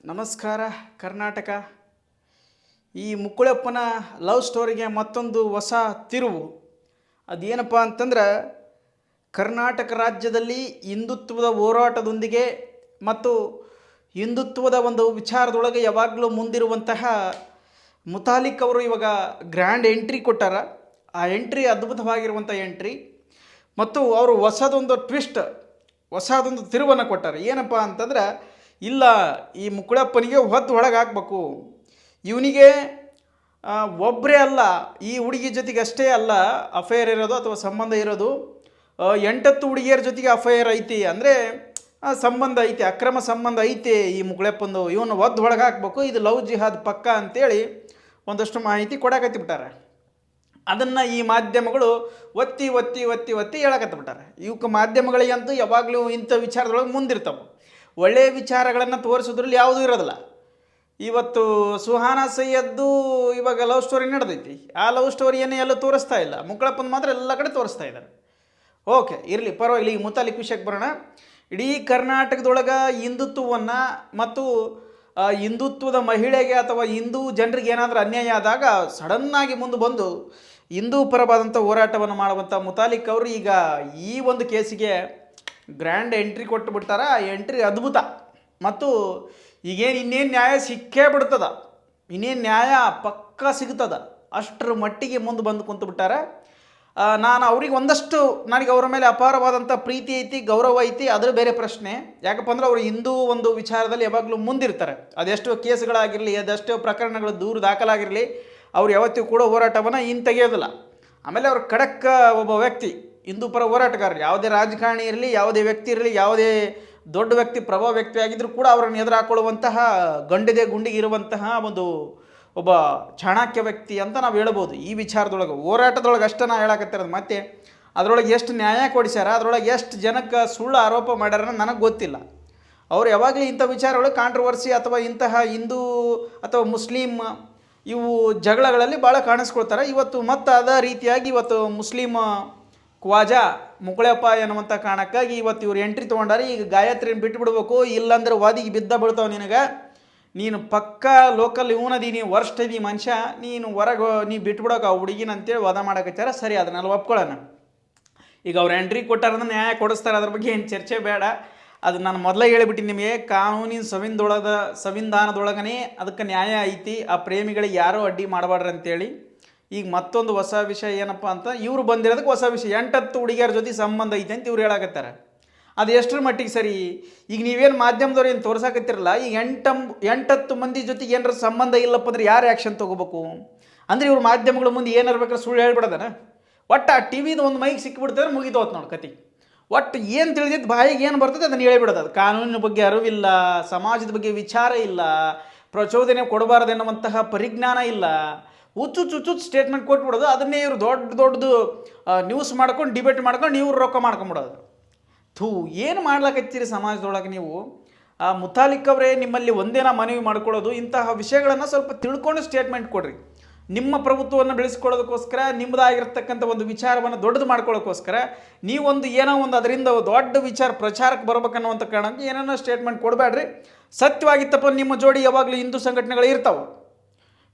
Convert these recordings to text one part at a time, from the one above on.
ನಮಸ್ಕಾರ ಕರ್ನಾಟಕ. ಈ ಮುಕ್ಕುಳಪ್ಪನ ಲವ್ ಸ್ಟೋರಿಗೆ ಮತ್ತೊಂದು ಹೊಸ ತಿರುವು. ಅದೇನಪ್ಪ ಅಂತಂದ್ರೆ, ಕರ್ನಾಟಕ ರಾಜ್ಯದಲ್ಲಿ ಹಿಂದುತ್ವದ ಹೋರಾಟದೊಂದಿಗೆ ಮತ್ತು ಹಿಂದುತ್ವದ ಒಂದು ವಿಚಾರದೊಳಗೆ ಯಾವಾಗಲೂ ಮುಂದಿರುವಂತಹ ಮುತಾಲಿಕ್ ಅವರು ಇವಾಗ ಗ್ರ್ಯಾಂಡ್ ಎಂಟ್ರಿ ಕೊಟ್ಟಾರ. ಆ ಎಂಟ್ರಿ ಅದ್ಭುತವಾಗಿರುವಂಥ ಎಂಟ್ರಿ ಮತ್ತು ಅವರು ಹೊಸದೊಂದು ಟ್ವಿಸ್ಟ್, ಹೊಸದೊಂದು ತಿರುವನ್ನು ಕೊಟ್ಟಾರೆ. ಏನಪ್ಪ ಅಂತಂದ್ರೆ, ಇಲ್ಲ ಈ ಮುಕ್ಕುಳಪ್ಪನಿಗೆ ಒಳಗೆ ಹಾಕ್ಬೇಕು, ಇವನಿಗೆ ಒಬ್ಬರೇ ಅಲ್ಲ, ಈ ಹುಡುಗಿ ಜೊತೆಗೆ ಅಷ್ಟೇ ಅಲ್ಲ ಅಫೇರ್ ಇರೋದು ಅಥವಾ ಸಂಬಂಧ ಇರೋದು, 8 ಹುಡುಗಿಯರ ಜೊತೆಗೆ ಅಫೇರ್ ಐತಿ, ಅಂದರೆ ಸಂಬಂಧ ಐತಿ, ಅಕ್ರಮ ಸಂಬಂಧ ಐತಿ ಈ ಮುಕ್ಕುಳಪ್ಪಂದು, ಇವನು ಒಳಗೆ ಹಾಕ್ಬೇಕು, ಇದು ಲವ್ ಜಿಹಾದ್ ಪಕ್ಕ ಅಂತೇಳಿ ಒಂದಷ್ಟು ಮಾಹಿತಿ ಕೊಡಕತ್ತಿಬಿಟ್ಟಾರೆ. ಅದನ್ನು ಈ ಮಾಧ್ಯಮಗಳು ಒತ್ತಿ ಒತ್ತಿ ಒತ್ತಿ ಒತ್ತಿ ಹೇಳಕತ್ತಿಬಿಟ್ಟಾರೆ. ಇವಕ್ಕೆ ಮಾಧ್ಯಮಗಳಿಗಂತೂ ಯಾವಾಗಲೂ ಇಂಥ ವಿಚಾರದೊಳಗೆ ಮುಂದಿರ್ತಾವೆ. ಒಳ್ಳೆಯ ವಿಚಾರಗಳನ್ನು ತೋರಿಸೋದ್ರಲ್ಲಿ ಯಾವುದೂ ಇರೋದಿಲ್ಲ. ಇವತ್ತು ಸುಹಾನಾ ಸೈಯದ್ದು ಇವಾಗ ಲವ್ ಸ್ಟೋರಿ ನಡೆದೈತಿ. ಆ ಲವ್ ಸ್ಟೋರಿಯನ್ನು ಎಲ್ಲೂ ತೋರಿಸ್ತಾ ಇಲ್ಲ, ಮುಕ್ಕಳಪ್ಪನ ಮಾತ್ರ ಎಲ್ಲ ಕಡೆ ತೋರಿಸ್ತಾ ಇದ್ದಾರೆ. ಓಕೆ, ಇರಲಿ, ಪರವಾಗಿಲ್ಲ. ಈ ಮುತಾಲಿಕ್ ವಿಷಯಕ್ಕೆ ಬರೋಣ. ಇಡೀ ಕರ್ನಾಟಕದೊಳಗೆ ಹಿಂದುತ್ವವನ್ನು ಮತ್ತು ಹಿಂದುತ್ವದ ಮಹಿಳೆಗೆ ಅಥವಾ ಹಿಂದೂ ಜನರಿಗೆ ಏನಾದರೂ ಅನ್ಯಾಯ ಆದಾಗ ಸಡನ್ನಾಗಿ ಮುಂದೆ ಬಂದು ಹಿಂದೂ ಪರವಾದಂಥ ಹೋರಾಟವನ್ನು ಮಾಡುವಂಥ ಮುತಾಲಿಕ್ ಅವರು ಈಗ ಈ ಒಂದು ಕೇಸಿಗೆ ಗ್ರ್ಯಾಂಡ್ ಎಂಟ್ರಿ ಕೊಟ್ಟು ಬಿಡ್ತಾರೆ. ಆ ಎಂಟ್ರಿ ಅದ್ಭುತ. ಮತ್ತು ಈಗೇನು ಇನ್ನೇನು ನ್ಯಾಯ ಸಿಕ್ಕೇ ಬಿಡ್ತದ, ಇನ್ನೇನು ನ್ಯಾಯ ಪಕ್ಕ ಸಿಗ್ತದ, ಅಷ್ಟರ ಮಟ್ಟಿಗೆ ಮುಂದೆ ಬಂದು ಕುಂತು ಬಿಟ್ಟಾರೆ. ನಾನು ಅವ್ರಿಗೆ ಒಂದಷ್ಟು, ನನಗೆ ಅವರ ಮೇಲೆ ಅಪಾರವಾದಂಥ ಪ್ರೀತಿ ಐತಿ, ಗೌರವ ಐತಿ, ಅದರ ಬೇರೆ ಪ್ರಶ್ನೆ. ಯಾಕಪ್ಪ ಅಂದ್ರೆ ಅವರು ಹಿಂದೂ ಒಂದು ವಿಚಾರದಲ್ಲಿ ಯಾವಾಗಲೂ ಮುಂದಿರ್ತಾರೆ. ಅದೆಷ್ಟೋ ಕೇಸ್ಗಳಾಗಿರಲಿ, ಅದೆಷ್ಟೋ ಪ್ರಕರಣಗಳು ದೂರು ದಾಖಲಾಗಿರಲಿ, ಅವ್ರು ಯಾವತ್ತಿಗೂ ಕೂಡ ಹೋರಾಟವನ್ನು ತೆಗೆಯೋದಿಲ್ಲ. ಆಮೇಲೆ ಅವ್ರು ಖಡಕ್ ಒಬ್ಬ ವ್ಯಕ್ತಿ, ಹಿಂದೂ ಪರ ಹೋರಾಟಗಾರರು. ಯಾವುದೇ ರಾಜಕಾರಣಿ ಇರಲಿ, ಯಾವುದೇ ವ್ಯಕ್ತಿ ಇರಲಿ, ಯಾವುದೇ ದೊಡ್ಡ ವ್ಯಕ್ತಿ, ಪ್ರಭಾವ ವ್ಯಕ್ತಿ ಆಗಿದ್ದರೂ ಕೂಡ ಅವರನ್ನು ಎದುರಾಕೊಳ್ಳುವಂತಹ ಗಂಡಿದೆ ಗುಂಡಿಗೆ ಇರುವಂತಹ ಒಬ್ಬ ಚಾಣಕ್ಯ ವ್ಯಕ್ತಿ ಅಂತ ನಾವು ಹೇಳ್ಬೋದು. ಈ ವಿಚಾರದೊಳಗೆ ಹೋರಾಟದೊಳಗೆ ಅಷ್ಟೇ ನಾವು ಹೇಳಕತ್ತಿರೋದು. ಮತ್ತು ಅದರೊಳಗೆ ಎಷ್ಟು ನ್ಯಾಯ ಕೊಡಿಸ್ಯಾರ, ಅದರೊಳಗೆ ಎಷ್ಟು ಜನಕ್ಕೆ ಸುಳ್ಳು ಆರೋಪ ಮಾಡ್ಯಾರ ನನಗೆ ಗೊತ್ತಿಲ್ಲ. ಅವ್ರು ಯಾವಾಗಲೂ ಇಂಥ ವಿಚಾರಗಳು ಕಾಂಟ್ರವರ್ಸಿ ಅಥವಾ ಇಂತಹ ಹಿಂದೂ ಅಥವಾ ಮುಸ್ಲಿಂ ಇವು ಜಗಳಗಳಲ್ಲಿ ಭಾಳ ಕಾಣಿಸ್ಕೊಳ್ತಾರೆ. ಇವತ್ತು ಮತ್ತು ಅದೇ ರೀತಿಯಾಗಿ ಇವತ್ತು ಮುಸ್ಲಿಂ ಕ್ವಾಜಾ ಮುಕ್ಕುಳಪ್ಪ ಎನ್ನುವಂಥ ಕಾರಣಕ್ಕಾಗಿ ಇವತ್ತು ಇವ್ರು ಎಂಟ್ರಿ ತೊಗೊಂಡಾರೆ. ಈಗ ಗಾಯತ್ರಿನ ಬಿಟ್ಟುಬಿಡ್ಬೇಕು, ಇಲ್ಲಾಂದ್ರೆ ವಾದಿಗೆ ಬಿದ್ದ ಬೀಳ್ತಾವೆ ನಿನಗೆ, ನೀನು ಪಕ್ಕಾ ಲೋಕಲ್ ಇವನದಿ, ನೀನು ವರ್ಸ್ಟ್ ಇದೀ ಮನುಷ್ಯ, ನೀನು ಹೊರಗೆ ನೀ ಬಿಟ್ಬಿಡೋಕೆ ಆ ಹುಡುಗಿನ ಅಂತೇಳಿ ವಾದ ಮಾಡಕತ್ತಾರ. ಸರಿ, ಅದನ್ನೆಲ್ಲ ಒಪ್ಕೊಳ್ಳೋಣ. ಈಗ ಅವ್ರು ಎಂಟ್ರಿ ಕೊಟ್ಟಾರಂದ್ರೆ ನ್ಯಾಯ ಕೊಡಿಸ್ತಾರೆ, ಅದ್ರ ಬಗ್ಗೆ ಏನು ಚರ್ಚೆ ಬೇಡ. ಅದು ನಾನು ಮೊದಲೇ ಹೇಳಿಬಿಟ್ಟು ನಿಮಗೆ, ಕಾನೂನಿನ ಸಂವಿಧಾನದೊಳಗನೇ ಅದಕ್ಕೆ ನ್ಯಾಯ ಐತಿ. ಆ ಪ್ರೇಮಿಗಳಿಗೆ ಯಾರೂ ಅಡ್ಡಿ ಮಾಡಬಾರ್ದು ಅಂತೇಳಿ. ಈಗ ಮತ್ತೊಂದು ಹೊಸ ವಿಷಯ ಏನಪ್ಪ ಅಂತ, ಇವರು ಬಂದಿರೋದಕ್ಕೆ ಹೊಸ ವಿಷಯ, 8 ಹುಡುಗಿಯರ ಜೊತೆ ಸಂಬಂಧ ಐತೆ ಅಂತ ಇವ್ರು ಹೇಳಕತ್ತಾರೆ. ಅದು ಎಷ್ಟರ ಮಟ್ಟಿಗೆ ಸರಿ? ಈಗ ನೀವೇನು ಮಾಧ್ಯಮದವ್ರು ಏನು ತೋರ್ಸಾಕತ್ತಿರಲ್ಲ, ಈಗ 8 ಮಂದಿ ಜೊತೆಗೆ ಏನಾರ ಸಂಬಂಧ ಇಲ್ಲಪ್ಪ ಅಂದ್ರೆ ಯಾರು ಆ್ಯಕ್ಷನ್ ತೊಗೋಬೇಕು? ಅಂದರೆ ಇವ್ರು ಮಾಧ್ಯಮಗಳ ಮುಂದೆ ಏನಿರ್ಬೇಕಾದ್ರೆ ಸುಳ್ಳು ಹೇಳ್ಬಿಡೋದನ? ಒಟ್ಟು ಆ ಟಿ ವಿದು ಒಂದು ಮೈಕ್ ಸಿಕ್ಕಿಬಿಡ್ತದೆ, ಮುಗಿದೋತ್ ನೋಡಿ ಕತಿ. ಒಟ್ಟು ಏನು ತಿಳಿದಿದ್ದು ಬಾಯಿಗೆ ಏನು ಬರ್ತದೆ ಅದನ್ನು ಹೇಳಿಬಿಡೋದು. ಅದು ಕಾನೂನಿನ ಬಗ್ಗೆ ಅರಿವಿಲ್ಲ, ಸಮಾಜದ ಬಗ್ಗೆ ವಿಚಾರ ಇಲ್ಲ, ಪ್ರಚೋದನೆ ಕೊಡಬಾರ್ದು ಎನ್ನುವಂತಹ ಪರಿಜ್ಞಾನ ಇಲ್ಲ, ಹುಚ್ಚು ಸ್ಟೇಟ್ಮೆಂಟ್ ಕೊಟ್ಬಿಡೋದು. ಅದನ್ನೇ ಇವರು ದೊಡ್ಡದು ನ್ಯೂಸ್ ಮಾಡ್ಕೊಂಡು ಡಿಬೇಟ್ ಮಾಡ್ಕೊಂಡು ಇವ್ರು ರೊಕ್ಕ ಮಾಡ್ಕೊಂಬಿಡೋದು. ಏನು ಮಾಡ್ಲಾಕತ್ತೀರಿ ಸಮಾಜದೊಳಗೆ ನೀವು? ಮುತಾಲಿಕ್ ಅವರೇ, ನಿಮ್ಮಲ್ಲಿ ಒಂದೇನ ಮನವಿ ಮಾಡ್ಕೊಳ್ಳೋದು, ಇಂತಹ ವಿಷಯಗಳನ್ನು ಸ್ವಲ್ಪ ತಿಳ್ಕೊಂಡು ಸ್ಟೇಟ್ಮೆಂಟ್ ಕೊಡ್ರಿ. ನಿಮ್ಮ ಪ್ರಭುತ್ವವನ್ನು ಬೆಳೆಸ್ಕೊಳ್ಳೋದಕ್ಕೋಸ್ಕರ, ನಿಮ್ಮದಾಗಿರ್ತಕ್ಕಂಥ ಒಂದು ವಿಚಾರವನ್ನು ದೊಡ್ಡದು ಮಾಡ್ಕೊಳ್ಳೋಕ್ಕೋಸ್ಕರ ನೀವೊಂದು ಏನೋ ಒಂದು ಅದರಿಂದ ದೊಡ್ಡ ವಿಚಾರ ಪ್ರಚಾರಕ್ಕೆ ಬರ್ಬೇಕನ್ನುವಂಥ ಕಾರಣಕ್ಕೆ ಏನೇನೋ ಸ್ಟೇಟ್ಮೆಂಟ್ ಕೊಡಬೇಡ್ರಿ. ಸತ್ಯವಾಗಿತ್ತಪ್ಪ ನಿಮ್ಮ ಜೋಡಿ ಯಾವಾಗಲೂ ಹಿಂದೂ ಸಂಘಟನೆಗಳು ಇರ್ತಾವೆ.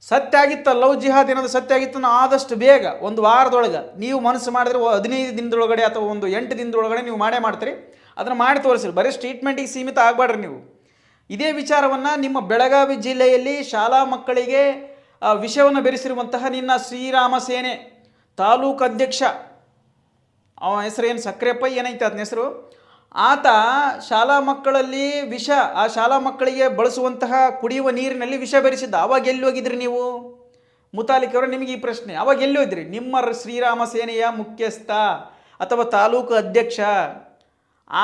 ಸತ್ಯ ಆಗಿತ್ತ, ಲವ್ ಜಿಹಾದ್ ಏನಾದರೂ ಸತ್ಯ ಆಗಿತ್ತು, ಆದಷ್ಟು ಬೇಗ ಒಂದು ವಾರದೊಳಗೆ ನೀವು ಮನಸ್ಸು ಮಾಡಿದ್ರೆ 15 ದಿನದೊಳಗಡೆ ಅಥವಾ ಒಂದು 8 ದಿನದೊಳಗಡೆ ನೀವು ಮಾಡ್ತೀರಿ. ಅದನ್ನು ಮಾಡಿ ತೋರಿಸಿರಿ. ಬರೀ ಸ್ಟೇಟ್ಮೆಂಟಿಗೆ ಸೀಮಿತ ಆಗಬೇಡ್ರಿ ನೀವು. ಇದೇ ವಿಚಾರವನ್ನು ನಿಮ್ಮ ಬೆಳಗಾವಿ ಜಿಲ್ಲೆಯಲ್ಲಿ ಶಾಲಾ ಮಕ್ಕಳಿಗೆ ವಿಷಯವನ್ನು ಬೆರೆಸಿರುವಂತಹ ನಿನ್ನ ಶ್ರೀರಾಮ ಸೇನೆ ತಾಲೂಕು ಅಧ್ಯಕ್ಷ, ಅವನ ಹೆಸರು ಏನು, ಸಕ್ರೆಪ್ಪ ಏನೈತೆ ಅದನ್ನ ಹೆಸರು, ಆತ ಶಾಲಾ ಮಕ್ಕಳಲ್ಲಿ ಆ ಶಾಲಾ ಮಕ್ಕಳಿಗೆ ಬಳಸುವಂತಹ ಕುಡಿಯುವ ನೀರಿನಲ್ಲಿ ವಿಷ ಬೆರೆಸಿದ್ದ. ಅವಾಗ ಎಲ್ಲಿ ಹೋಗಿದ್ರಿ ನೀವು ಮುತಾಲಿಕ್ ಅವರು? ನಿಮಗೆ ಈ ಪ್ರಶ್ನೆ, ಅವಾಗ ಎಲ್ಲಿ ಹೋಗಿದ್ರಿ? ನಿಮ್ಮ ಶ್ರೀರಾಮ ಸೇನೆಯ ಮುಖ್ಯಸ್ಥ ಅಥವಾ ತಾಲೂಕು ಅಧ್ಯಕ್ಷ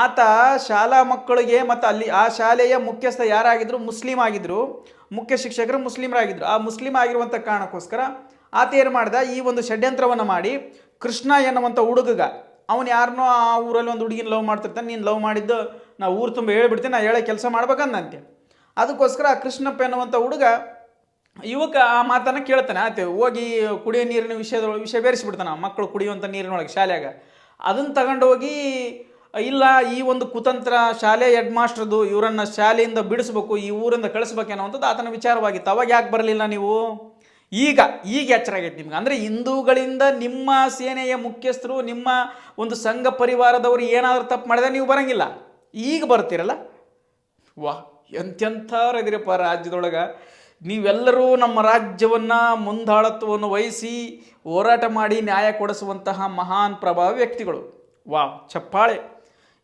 ಆತ ಶಾಲಾ ಮಕ್ಕಳಿಗೆ, ಮತ್ತು ಅಲ್ಲಿ ಆ ಶಾಲೆಯ ಮುಖ್ಯಸ್ಥ ಯಾರಾಗಿದ್ದರು? ಮುಸ್ಲಿಂ ಆಗಿದ್ದರು. ಮುಖ್ಯ ಶಿಕ್ಷಕರು ಮುಸ್ಲಿಮರಾಗಿದ್ದರು. ಆ ಮುಸ್ಲಿಂ ಆಗಿರುವಂಥ ಕಾರಣಕ್ಕೋಸ್ಕರ ಆತ ಏನು ಮಾಡ್ದ, ಈ ಒಂದು ಷಡ್ಯಂತ್ರವನ್ನು ಮಾಡಿ ಕೃಷ್ಣ ಎನ್ನುವಂಥ ಹುಡುಗ, ಅವನು ಯಾರನ್ನೋ ಆ ಊರಲ್ಲಿ ಒಂದು ಹುಡುಗಿನ ಲವ್ ಮಾಡ್ತಿರ್ತಾನೆ, ನೀನು ಲವ್ ಮಾಡಿದ್ದು ನಾ ಊರು ತುಂಬ ಹೇಳ್ಬಿಡ್ತೀನಿ, ನಾ ಹೇಳೋ ಕೆಲಸ ಮಾಡ್ಬೇಕಂದಂತೆ. ಅದಕ್ಕೋಸ್ಕರ ಆ ಕೃಷ್ಣಪ್ಪ ಎನ್ನುವಂಥ ಹುಡುಗ ಯುವಕ ಆ ಮಾತನ್ನು ಕೇಳ್ತಾನೆ. ಆಯ್ತು, ಹೋಗಿ ಕುಡಿಯೋ ನೀರಿನ ವಿಷಯ ಬೆರೆಸಿಬಿಡ್ತಾನೆ, ಮಕ್ಕಳು ಕುಡಿಯುವಂಥ ನೀರಿನೊಳಗೆ ಶಾಲೆಯಾಗ. ಅದನ್ನು ತಗೊಂಡೋಗಿ ಇಲ್ಲ ಈ ಒಂದು ಕುತಂತ್ರ ಶಾಲೆ ಹೆಡ್ ಮಾಸ್ಟರ್ದು ಇವರನ್ನು ಶಾಲೆಯಿಂದ ಬಿಡಿಸ್ಬೇಕು, ಈ ಊರಿಂದ ಕಳಿಸ್ಬೇಕು ಅನ್ನೋವಂಥದ್ದು ಆತನ ವಿಚಾರವಾಗಿತ್ತು. ಅವಾಗ ಯಾಕೆ ಬರಲಿಲ್ಲ ನೀವು? ಈಗ ಎಚ್ಚರ ಆಗೈತೆ ನಿಮ್ಗೆ. ಅಂದರೆ ಹಿಂದೂಗಳಿಂದ ನಿಮ್ಮ ಸೇನೆಯ ಮುಖ್ಯಸ್ಥರು, ನಿಮ್ಮ ಒಂದು ಸಂಘ ಪರಿವಾರದವರು ಏನಾದರೂ ತಪ್ಪು ಮಾಡಿದ್ರೆ ನೀವು ಬರೋಂಗಿಲ್ಲ, ಈಗ ಬರ್ತೀರಲ್ಲ. ವಾಹ್, ಎಂತೆಂಥವ್ರದಿರಪ್ಪ ರಾಜ್ಯದೊಳಗೆ. ನೀವೆಲ್ಲರೂ ನಮ್ಮ ರಾಜ್ಯವನ್ನು ಮುಂದಾಳತ್ವವನ್ನು ವಹಿಸಿ ಹೋರಾಟ ಮಾಡಿ ನ್ಯಾಯ ಕೊಡಿಸುವಂತಹ ಮಹಾನ್ ಪ್ರಭಾವಿ ವ್ಯಕ್ತಿಗಳು. ವಾಹ್, ಚಪ್ಪಾಳೆ.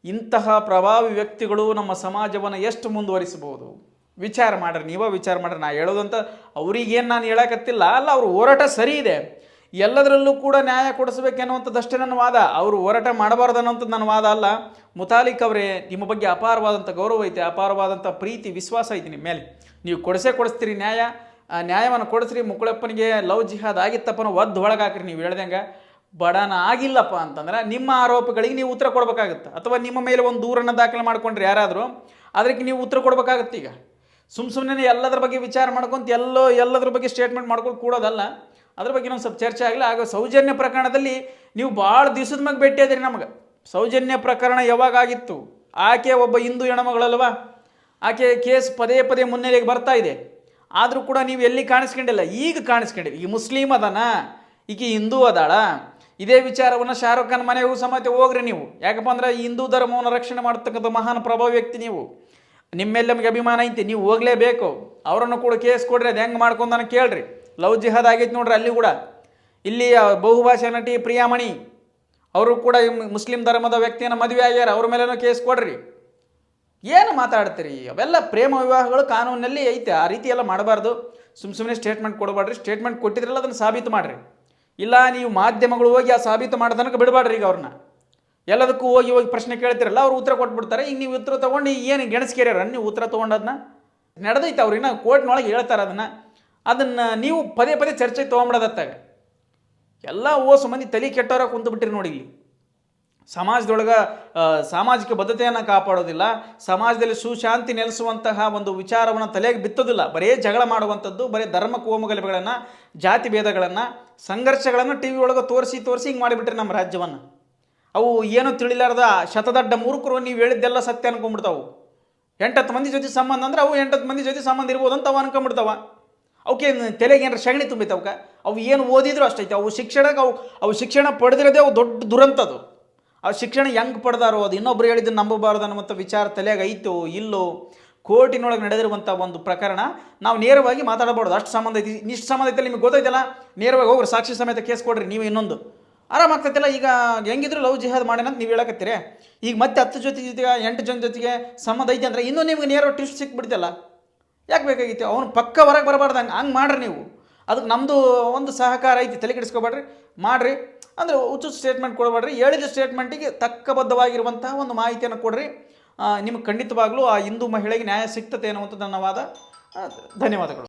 ಇಂತಹ ಪ್ರಭಾವಿ ವ್ಯಕ್ತಿಗಳು ನಮ್ಮ ಸಮಾಜವನ್ನು ಎಷ್ಟು ಮುಂದುವರಿಸಬಹುದು? ವಿಚಾರ ಮಾಡ್ರಿ, ನೀವೇ ವಿಚಾರ ಮಾಡ್ರಿ. ನಾ ಹೇಳೋದಂತ ಅವ್ರಿಗೇನು ನಾನು ಹೇಳಕತ್ತಿಲ್ಲ, ಅಲ್ಲ, ಅವ್ರ ಹೋರಾಟ ಸರಿ ಇದೆ, ಎಲ್ಲದರಲ್ಲೂ ಕೂಡ ನ್ಯಾಯ ಕೊಡಿಸ್ಬೇಕೆನ್ನುವಂಥದ್ದಷ್ಟೇ ನನ್ನ ವಾದ. ಅವರು ಹೋರಾಟ ಮಾಡಬಾರ್ದು ಅನ್ನೋಂಥದ್ದು ನನ್ನ ವಾದ ಅಲ್ಲ. ಮುತಾಲಿಕ್ ಅವರೇ, ನಿಮ್ಮ ಬಗ್ಗೆ ಅಪಾರವಾದಂಥ ಗೌರವ ಐತೆ, ಅಪಾರವಾದಂಥ ಪ್ರೀತಿ ವಿಶ್ವಾಸ ಐತಿ ನಿಮ್ಮ ಮೇಲೆ. ನೀವು ಕೊಡಿಸ್ತೀರಿ ನ್ಯಾಯ. ಆ ನ್ಯಾಯವನ್ನು ಕೊಡಿಸ್ರಿ. ಮುಕ್ಕಳಪ್ಪನಿಗೆ ಲವ್ ಜಿಹಾದ್ ಆಗಿತ್ತಪ್ಪನ ಒದ್ದು ಒಳಗೆ ಹಾಕ್ರಿ. ನೀವು ಹೇಳ್ದಂಗೆ ಬಡನ ಆಗಿಲ್ಲಪ್ಪ ಅಂತಂದ್ರೆ ನಿಮ್ಮ ಆರೋಪಗಳಿಗೆ ನೀವು ಉತ್ತರ ಕೊಡಬೇಕಾಗುತ್ತೆ. ಅಥವಾ ನಿಮ್ಮ ಮೇಲೆ ಒಂದು ದೂರನ್ನು ದಾಖಲೆ ಮಾಡ್ಕೊಂಡ್ರೆ ಯಾರಾದರೂ, ಅದಕ್ಕೆ ನೀವು ಉತ್ತರ ಕೊಡಬೇಕಾಗುತ್ತೆ. ಈಗ ಸುಮ್ಮನೆ ಎಲ್ಲದ್ರ ಬಗ್ಗೆ ವಿಚಾರ ಮಾಡ್ಕೊಂತ ಎಲ್ಲದ್ರ ಬಗ್ಗೆ ಸ್ಟೇಟ್ಮೆಂಟ್ ಮಾಡ್ಕೊಂಡು ಕೂಡೋದಲ್ಲ. ಅದ್ರ ಬಗ್ಗೆ ಇನ್ನೊಂದು ಸ್ವಲ್ಪ ಚರ್ಚೆ ಆಗಲಿ. ಆಗ ಸೌಜನ್ಯ ಪ್ರಕರಣದಲ್ಲಿ ನೀವು ಭಾಳ ದಿವಸದ ಮ್ಯಾಗ ಭೇಟಿ ಅದಿರಿ ನಮಗೆ. ಸೌಜನ್ಯ ಪ್ರಕರಣ ಯಾವಾಗ ಆಗಿತ್ತು? ಆಕೆ ಒಬ್ಬ ಹಿಂದೂ ಹೆಣ್ಮಗಳಲ್ವ, ಆಕೆ ಕೇಸ್ ಪದೇ ಪದೇ ಮುನ್ನೆಲೆಗೆ ಬರ್ತಾ ಇದೆ. ಆದರೂ ಕೂಡ ನೀವು ಎಲ್ಲಿ ಕಾಣಿಸ್ಕೊಂಡಿಲ್ಲ, ಈಗ ಕಾಣಿಸ್ಕೊಂಡಿರಿ. ಈಗ ಮುಸ್ಲಿಮ್ ಅದಾನ, ಈಗ ಹಿಂದೂ ಅದಾಳ. ಇದೇ ವಿಚಾರವನ್ನು ಶಾರುಖ್ ಖಾನ್ ಮನೆಗೂ ಸಮೇತ ಹೋಗ್ರಿ ನೀವು. ಯಾಕಪ್ಪ ಅಂದ್ರೆ ಈ ಹಿಂದೂ ಧರ್ಮವನ್ನು ರಕ್ಷಣೆ ಮಾಡ್ತಕ್ಕಂಥ ಮಹಾನ್ ಪ್ರಭಾವ ವ್ಯಕ್ತಿ ನೀವು. ನಿಮ್ಮೆಲ್ಲ ನಮಗೆ ಅಭಿಮಾನ ಐತಿ, ನೀವು ಹೋಗಲೇಬೇಕು. ಅವರನ್ನು ಕೂಡ ಕೇಸ್ ಕೊಡ್ರಿ, ಅದು ಹೆಂಗೆ ಮಾಡ್ಕೊಂಡಾನ ಕೇಳ್ರಿ. ಲವ್ ಜಿಹಾದ್ ಆಗೈತೆ ನೋಡ್ರಿ ಅಲ್ಲಿ ಕೂಡ. ಇಲ್ಲಿ ಬಹುಭಾಷಾ ನಟಿ ಪ್ರಿಯಾಮಣಿ ಅವರು ಕೂಡ ಮುಸ್ಲಿಂ ಧರ್ಮದ ವ್ಯಕ್ತಿಯನ್ನು ಮದುವೆ ಆಗ್ಯಾರ, ಅವ್ರ ಮೇಲೇನೂ ಕೇಸ್ ಕೊಡ್ರಿ. ಏನು ಮಾತಾಡ್ತೀರಿ? ಅವೆಲ್ಲ ಪ್ರೇಮ ವಿವಾಹಗಳು ಕಾನೂನಲ್ಲಿ ಐತೆ. ಆ ರೀತಿ ಎಲ್ಲ ಮಾಡಬಾರ್ದು. ಸುಮ್ಮನೆ ಸ್ಟೇಟ್ಮೆಂಟ್ ಕೊಡಬೇಡ್ರಿ. ಸ್ಟೇಟ್ಮೆಂಟ್ ಕೊಟ್ಟಿದ್ರಲ್ಲ ಅದನ್ನು ಸಾಬೀತು ಮಾಡಿರಿ. ಇಲ್ಲ ನೀವು ಮಾಧ್ಯಮಗಳು ಹೋಗಿ ಆ ಸಾಬೀತು ಮಾಡೋದನಕ್ಕೆ ಬಿಡಬೇಡ್ರಿ. ಈಗ ಅವ್ರನ್ನ ಎಲ್ಲದಕ್ಕೂ ಹೋಗಿ ಪ್ರಶ್ನೆ ಕೇಳ್ತಿರಲ್ಲ, ಅವ್ರು ಉತ್ತರ ಕೊಟ್ಬಿಡ್ತಾರೆ. ಈಗ ನೀವು ಉತ್ತರ ತೊಗೊಂಡು ಏನು ಗೆಣಸ್ಕೇರ್ಯಾರ, ನೀವು ಉತ್ತರ ತೊಗೊಂಡದನ್ನ ನಡೆದೈತೆ. ಅವ್ರು ಇನ್ನೂ ಕೋರ್ಟ್ನೊಳಗೆ ಹೇಳ್ತಾರೆ ಅದನ್ನು ನೀವು ಪದೇ ಪದೇ ಚರ್ಚೆ ತೊಗೊಂಬಿಡೋದತ್ತಾಗ ಎಲ್ಲ ಓಸು ಮಂದಿ ತಲೆ ಕೆಟ್ಟವರ ಕುಂತು ಬಿಟ್ಟಿರಿ ನೋಡಿ. ಇಲ್ಲಿ ಸಮಾಜದೊಳಗೆ ಸಾಮಾಜಿಕ ಬದ್ಧತೆಯನ್ನು ಕಾಪಾಡೋದಿಲ್ಲ, ಸಮಾಜದಲ್ಲಿ ಸುಶಾಂತಿ ನೆಲೆಸುವಂತಹ ಒಂದು ವಿಚಾರವನ್ನು ತಲೆಗೆ ಬಿತ್ತೋದಿಲ್ಲ. ಬರೀ ಜಗಳ ಮಾಡುವಂಥದ್ದು, ಬರೀ ಧರ್ಮ ಕೋಮುಗಲಭೆಗಳನ್ನು, ಜಾತಿ ಭೇದಗಳನ್ನು, ಸಂಘರ್ಷಗಳನ್ನು ಟಿ ವಿ ಒಳಗೆ ತೋರಿಸಿ ಹಿಂಗೆ ಮಾಡಿಬಿಟ್ರಿ ನಮ್ಮ ರಾಜ್ಯವನ್ನು. ಅವು ಏನೂ ತಿಳಿಲಾರ್ದ ಶತದಡ್ಡ ಮೂರ್ಖರು ನೀವು ಹೇಳಿದ್ದೆಲ್ಲ ಸತ್ಯ ಅನ್ಕೊಂಡ್ಬಿಡ್ತಾವೆ. 8-10 ಮಂದಿ ಜೊತೆ ಸಂಬಂಧ ಅಂದ್ರೆ ಅವು 8-10 ಮಂದಿ ಜೊತೆ ಸಂಬಂಧ ಇರ್ಬೋದು ಅಂತ ಅವು ಅನ್ಕೊಂಡ್ಬಿಡ್ತಾವ. ಅವಕ್ಕೆ ತಲೆಗೆ ಏನಾರ ಸಗಣಿ ತುಂಬಿತವಕ್ಕೆ. ಅವು ಏನು ಓದಿದ್ರು ಅಷ್ಟೈತೆ. ಅವು ಶಿಕ್ಷಣ ಪಡೆದಿರೋದೇ ಅವು ದೊಡ್ಡ ದುರಂತದು. ಆ ಶಿಕ್ಷಣ ಹೆಂಗೆ ಪಡೆದಾರೋ, ಅದು ಇನ್ನೊಬ್ರು ಹೇಳಿದ್ದನ್ನು ನಂಬಬಾರ್ದು ಅನ್ನುವಂಥ ವಿಚಾರ ತಲೆಯಾಗ ಐತೋ ಇಲ್ಲೋ, ಕೋರ್ಟಿನೊಳಗೆ ನಡೆದಿರುವಂಥ ಒಂದು ಪ್ರಕರಣ ನಾವು ನೇರವಾಗಿ ಮಾತಾಡಬಾರ್ದು. ಅಷ್ಟು ಸಂಬಂಧ ಐತಿ, ಇಷ್ಟು ಸಂಬಂಧ ಐತಲ್ಲ, ನಿಮಗೆ ಗೊತ್ತೈತಲ್ಲ, ನೇರವಾಗಿ ಹೋಗ್ರಿ, ಸಾಕ್ಷಿ ಸಮೇತ ಕೇಸ್ ಕೊಡ್ರಿ. ನೀವು ಇನ್ನೊಂದು ಆರಾಮಾಗ್ತೈತಿಲ್ಲ. ಈಗ ಹೆಂಗಿದ್ರು ಲವ್ ಜಿಹಾದ್ ಮಾಡೇನಂತ ನೀವು ಹೇಳಕತ್ತೀರಿ. ಈಗ ಮತ್ತೆ 10 ಜೊತೆಗೆ 8 ಜನ ಜೊತೆಗೆ ಸಂಬಂಧ ಐತೆ ಅಂದರೆ ಇನ್ನೂ ನಿಮ್ಗೆ ನೇರ ಟ್ವಿಸ್ಟ್ ಸಿಕ್ಬಿಡ್ತಲ್ಲ. ಯಾಕೆ ಬೇಕಾಗಿತ್ತು? ಅವ್ನು ಪಕ್ಕ ಹೊರಗೆ ಬರಬಾರ್ದು. ಹಂಗೆ ಮಾಡ್ರಿ ನೀವು. ಅದಕ್ಕೆ ನಮ್ಮದು ಒಂದು ಸಹಕಾರ ಐತಿ, ತಲೆ ಕೆಡಿಸ್ಕೊಬೇಡ್ರಿ, ಮಾಡಿರಿ. ಅಂದರೆ ಹುಚ್ಚು ಸ್ಟೇಟ್ಮೆಂಟ್ ಕೊಡಬೇಡ್ರಿ. ಹೇಳಿದ ಸ್ಟೇಟ್ಮೆಂಟಿಗೆ ತಕ್ಕಬದ್ಧವಾಗಿರುವಂತಹ ಒಂದು ಮಾಹಿತಿಯನ್ನು ಕೊಡ್ರಿ. ನಿಮಗೆ ಖಂಡಿತವಾಗ್ಲೂ ಆ ಹಿಂದೂ ಮಹಿಳೆಗೆ ನ್ಯಾಯ ಸಿಗ್ತತೆ ಅನ್ನುವಂಥದ್ದು ನನ್ನ ವಾದ. ಧನ್ಯವಾದಗಳು.